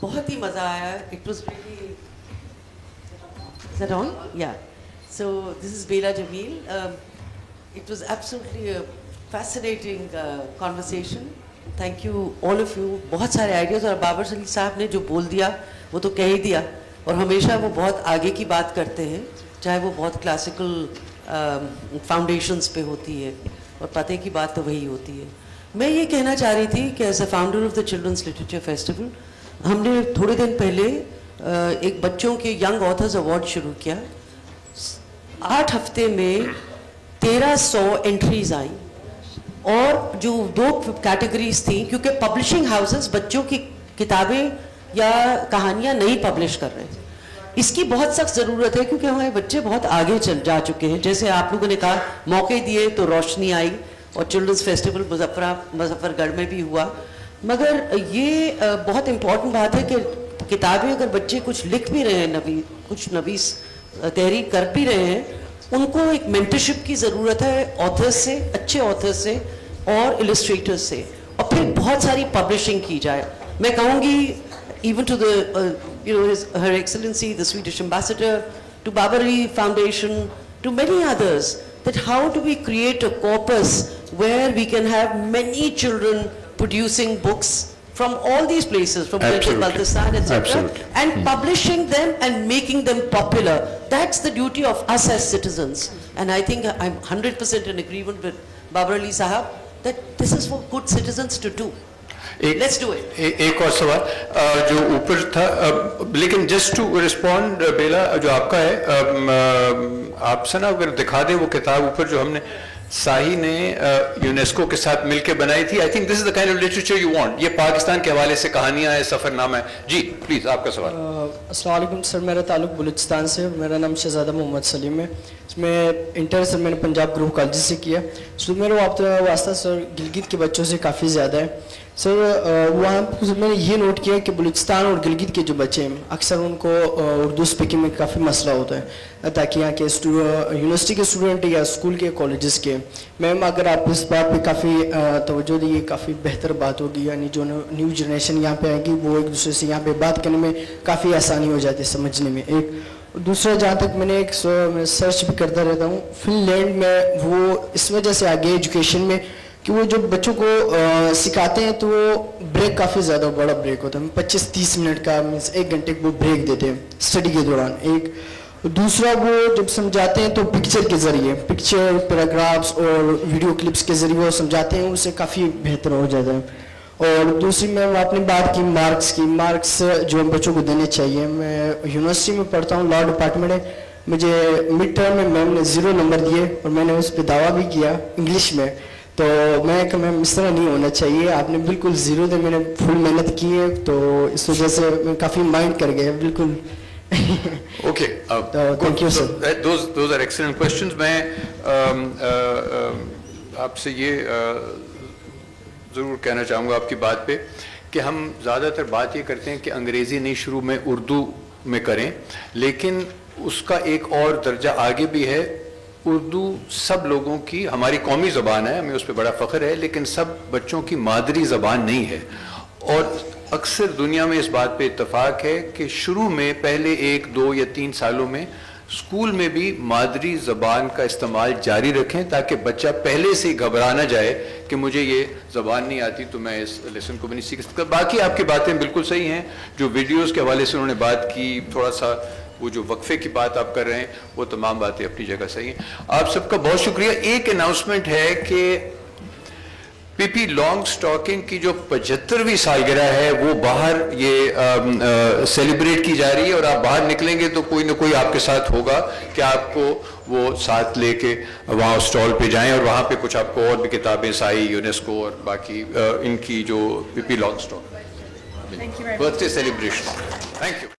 بہت ہی مزہ آیا. It was really. Is that on? Yeah. So this is Bela Jamil. It was absolutely a fascinating conversation. Thank you all of you. بہت سارے ideas, اور بابر علی صاحب نے جو بول دیا وہ تو کہہ ہی دیا, اور ہمیشہ وہ بہت آگے کی بات کرتے ہیں, چاہے وہ بہت کلاسیکل فاؤنڈیشنز پہ ہوتی ہے, اور پتہ کی بات تو وہی ہوتی ہے. میں یہ کہنا چاہ رہی تھی کہ as a founder of the children's literature festival, ہم نے تھوڑے دن پہلے ایک بچوں کے ینگ آتھرز ایوارڈ شروع کیا. 8 ہفتے میں 1300 انٹریز آئیں, اور جو 2 کیٹیگریز تھیں, کیونکہ پبلشنگ ہاؤسز بچوں کی کتابیں یا کہانیاں نہیں پبلش کر رہے. اس کی بہت سخت ضرورت ہے, کیونکہ ہمارے بچے بہت آگے جا چکے ہیں. جیسے آپ لوگوں نے کہا موقع دیے تو روشنی آئی, اور چلڈرنس فیسٹیول مظفر گڑھ میں بھی ہوا. مگر یہ بہت امپورٹنٹ بات ہے کہ کتابیں اگر بچے کچھ لکھ بھی رہے ہیں, کچھ نویس تحریر کر بھی رہے ہیں, ان کو ایک مینٹرشپ کی ضرورت ہے آتھرز سے, اچھے آتھرز سے اور السٹریٹرز سے, اور پھر بہت ساری پبلشنگ کی جائے. میں کہوں گی even to her excellency the Swedish ambassador, to Babar Ali Foundation, to many others, that how do we create a corpus where we can have many children producing books from all these places, from Baltistan, etc., and publishing them and making them popular. That's the duty of us as citizens. And I think I'm 100% in agreement with Babar Ali Sahab that this is for good citizens to do. Let's do it. ایک اور سوال جو اوپر تھا, لیکن just to respond بیلا, جو آپ کا ہے, آپ سنا اگر دکھا دیں وہ کتاب اوپر جو ہم نے ساہی نے یونیسکو کے ساتھ مل کے بنائی تھی. I think this is the kind of literature you want. یہ پاکستان کے حوالے سے کہانیاں ہیں, سفر نامہ ہے. جی پلیز آپ کا سوال. السلام علیکم سر, میرا تعلق بلوچستان سے, میرا نام شہزادہ محمد سلیم ہے. اس میں انٹر سر میں نے پنجاب گروپ کالج سے کیا. سر میرا واسطہ سر گلگت کے بچوں سے کافی زیادہ ہے. سر وہاں میں نے یہ نوٹ کیا کہ بلوچستان اور گلگت کے جو بچے ہیں اکثر ان کو اردو اسپیکنگ میں کافی مسئلہ ہوتا ہے, تاکہ یہاں کے یونیورسٹی کے اسٹوڈنٹ یا اسکول کے کالجز کے. میم اگر آپ اس بات پہ کافی توجہ دیے کافی بہتر بات ہوگی, یعنی جو نیو جنریشن یہاں پہ آئے گی وہ ایک دوسرے سے یہاں پہ بات کرنے میں کافی آسانی ہو جاتی ہے سمجھنے میں. ایک دوسرا جہاں تک میں نے ایک سرچ بھی کرتا رہتا ہوں, فن لینڈ میں وہ اس وجہ سے آگے ایجوکیشن میں کہ وہ جو بچوں کو سکھاتے ہیں تو وہ بریک کافی زیادہ بڑا بریک ہوتا ہے, 25-30 منٹ کا, مینس 1 گھنٹے وہ بریک دیتے ہیں اسٹڈی کے دوران. ایک دوسرا وہ جب سمجھاتے ہیں تو پکچر کے ذریعے, پکچر پیراگرافس اور ویڈیو کلپس کے ذریعے وہ سمجھاتے ہیں, اسے کافی بہتر ہو جاتا ہے. اور دوسری میں آپ نے بات کی مارکس کی, مارکس جو بچوں کو دینے چاہیے. میں یونیورسٹی میں پڑھتا ہوں, لاء ڈپارٹمنٹ ہے, مجھے مڈ ٹرم میں میم نے 0 نمبر دیے, اور میں نے اس پہ دعویٰ بھی کیا انگلش میں. تو میں کہ میم اس طرح نہیں ہونا چاہیے, آپ نے بالکل 0 دے, میں نے فل محنت کی ہے, تو اس وجہ سے میں کافی مائنڈ کر گیا بالکل. Okay, thank you sir. Those are excellent questions. میں آپ سے یہ ضرور کہنا چاہوں گا آپ کی بات پہ کہ ہم زیادہ تر بات یہ کرتے ہیں کہ انگریزی نہیں شروع میں اردو میں کریں, لیکن اس کا ایک اور درجہ آگے بھی ہے. اردو سب لوگوں کی, ہماری قومی زبان ہے, ہمیں اس پہ بڑا فخر ہے, لیکن سب بچوں کی مادری زبان نہیں ہے. اور اکثر دنیا میں اس بات پہ اتفاق ہے کہ شروع میں پہلے 1, 2 یا 3 سالوں میں اسکول میں بھی مادری زبان کا استعمال جاری رکھیں, تاکہ بچہ پہلے سے ہی گھبرا نہ جائے کہ مجھے یہ زبان نہیں آتی تو میں اس لیسن کو بھی نہیں سیکھ سکتا. باقی آپ کی باتیں بالکل صحیح ہیں, جو ویڈیوز کے حوالے سے انہوں نے بات کی, تھوڑا سا وہ جو وقفے کی بات آپ کر رہے ہیں وہ تمام باتیں اپنی جگہ صحیح ہیں. آپ سب کا بہت شکریہ. ایک اناؤنسمنٹ ہے کہ پی پی لانگ سٹاکنگ کی جو 75ویں سالگرہ ہے وہ باہر یہ سیلیبریٹ کی جا رہی ہے, اور آپ باہر نکلیں گے تو کوئی نہ کوئی آپ کے ساتھ ہوگا کہ آپ کو وہ ساتھ لے کے وہاں اسٹال پہ جائیں, اور وہاں پہ کچھ آپ کو اور بھی کتابیں سائی, یونیسکو اور باقی ان کی جو Pippi Longstocking birthday celebration. Thank you.